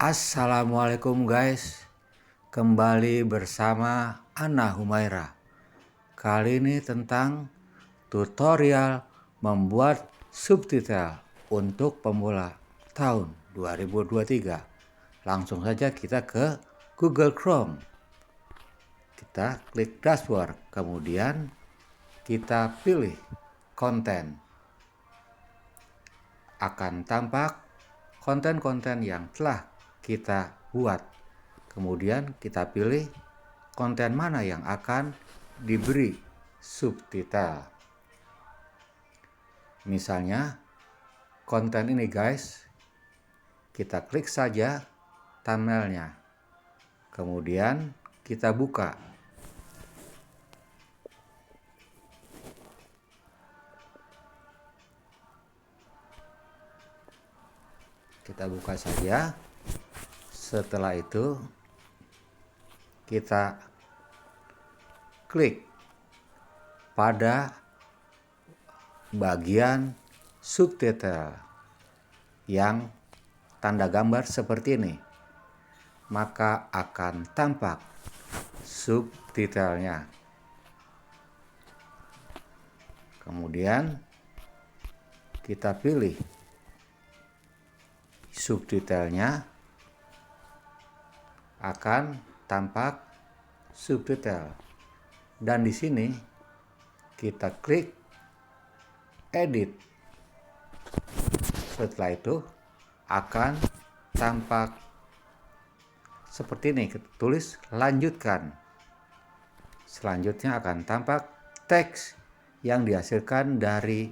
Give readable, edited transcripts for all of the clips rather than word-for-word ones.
Assalamualaikum guys, kembali bersama Ana Humaira. Kali ini tentang tutorial membuat subtitle untuk pemula tahun 2023. Langsung saja kita ke Google Chrome. Kita klik dashboard, kemudian kita pilih konten. Akan tampak konten-konten yang telah kita buat. Kemudian kita pilih konten mana yang akan diberi subtitle. Misalnya konten ini guys, kita klik saja thumbnailnya. Kemudian kita buka. Kita buka saja. Setelah itu kita klik pada bagian subtitle yang tanda gambar seperti ini, maka akan tampak subtitlenya. Kemudian kita pilih subtitlenya, akan tampak subtitle, dan di sini kita klik edit. Setelah itu akan tampak seperti ini, tulis lanjutkan. Selanjutnya akan tampak teks yang dihasilkan dari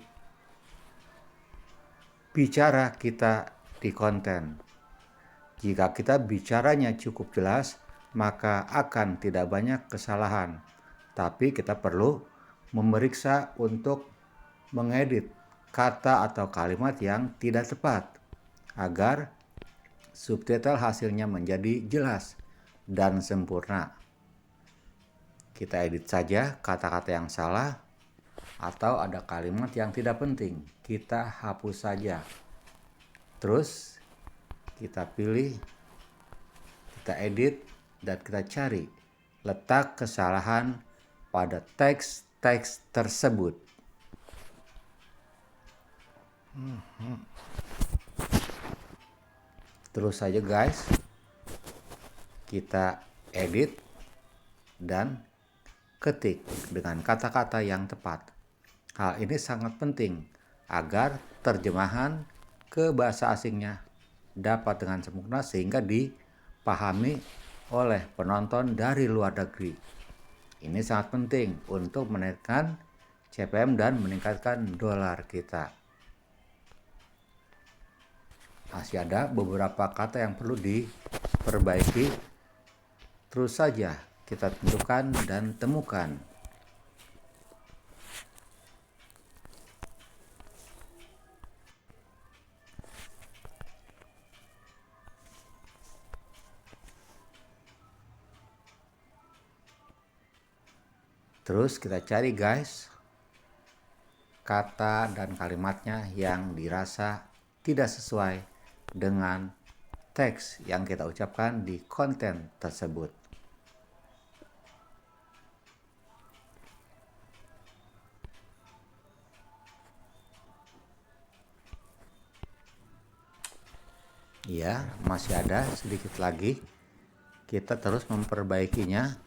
bicara kita di konten. Jika kita bicaranya cukup jelas, maka akan tidak banyak kesalahan. Tapi kita perlu memeriksa untuk mengedit kata atau kalimat yang tidak tepat, agar subtitle hasilnya menjadi jelas dan sempurna. Kita edit saja kata-kata yang salah atau ada kalimat yang tidak penting, kita hapus saja. Terus kita pilih, kita edit, dan kita cari letak kesalahan pada teks-teks tersebut. Terus saja guys, kita edit dan ketik dengan kata-kata yang tepat. Hal ini sangat penting agar terjemahan ke bahasa asingnya dapat dengan sempurna sehingga dipahami oleh penonton dari luar negeri. Ini sangat penting untuk menaikkan CPM dan meningkatkan dolar kita. Masih ada beberapa kata yang perlu diperbaiki. Terus saja kita tentukan dan temukan. Terus kita cari guys kata dan kalimatnya yang dirasa tidak sesuai dengan teks yang kita ucapkan di konten tersebut. Ya, masih ada sedikit lagi. Kita terus memperbaikinya.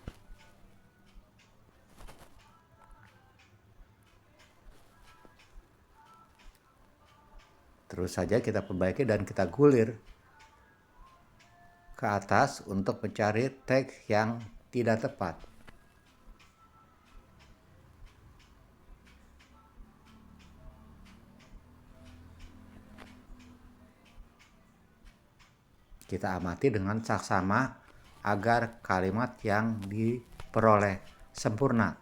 Terus saja kita perbaiki dan kita gulir ke atas untuk mencari teks yang tidak tepat. Kita amati dengan saksama agar kalimat yang diperoleh sempurna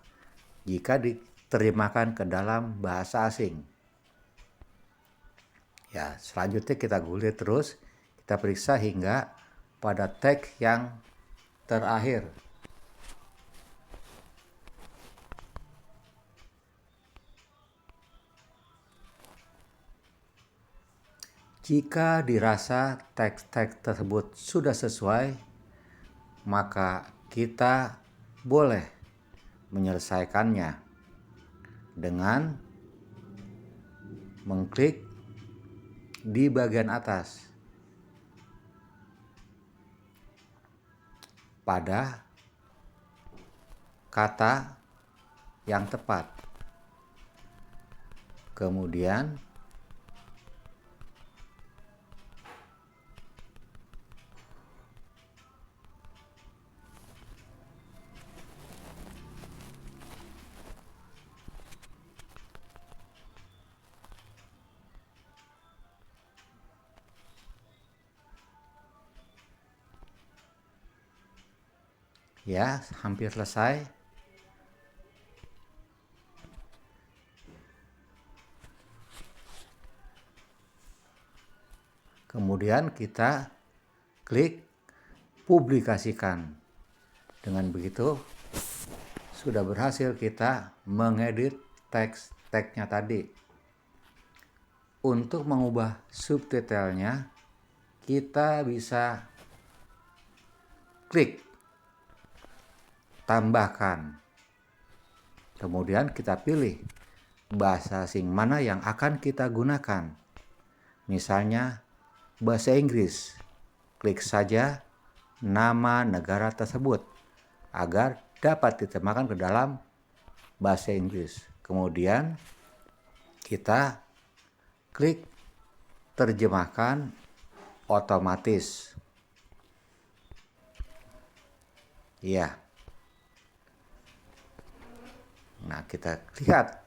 jika diterjemahkan ke dalam bahasa asing. Ya, selanjutnya kita gulir terus, kita periksa hingga pada teks yang terakhir. Jika dirasa teks-teks tersebut sudah sesuai, maka kita boleh menyelesaikannya dengan mengklik di bagian atas pada kata yang tepat. Kemudian ya, hampir selesai. Kemudian kita klik publikasikan. Dengan begitu sudah berhasil kita mengedit teks-teksnya tadi. Untuk mengubah subtitlenya, kita bisa klik tambahkan. Kemudian kita pilih bahasa asing mana yang akan kita gunakan. Misalnya bahasa Inggris. Klik saja nama negara tersebut agar dapat diterjemahkan ke dalam bahasa Inggris. Kemudian kita klik terjemahkan otomatis. Ya. Nah, kita lihat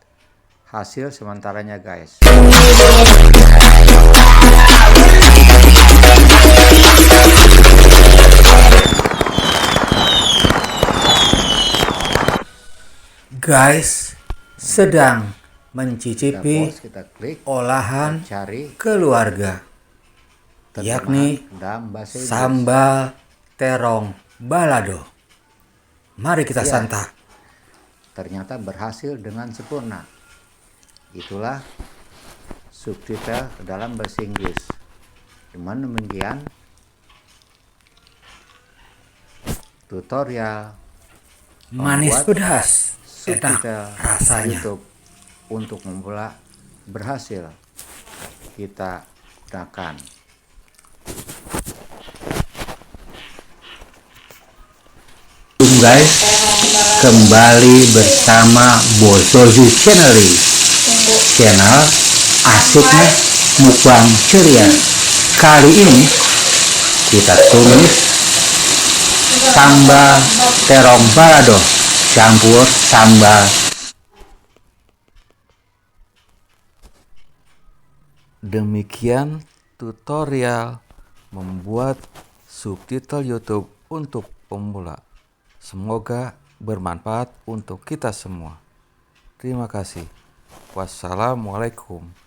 hasil sementaranya, guys. Guys sedang mencicipi kita klik, olahan cari keluarga, yakni sambal terong balado. Mari kita santap. Ternyata berhasil dengan sempurna. Itulah subtitle dalam bahasa Inggris. Dengan demikian tutorial manis pedas, subtitle enak rasanya. YouTube untuk memula berhasil kita gunakan. Guys, kembali bersama Bosozu Channel asiknya mukbang ceria. Kali ini kita tumis sambal terong balado campur sambal. Demikian tutorial membuat subtitle YouTube untuk pemula. Semoga bermanfaat untuk kita semua. Terima kasih. Wassalamualaikum.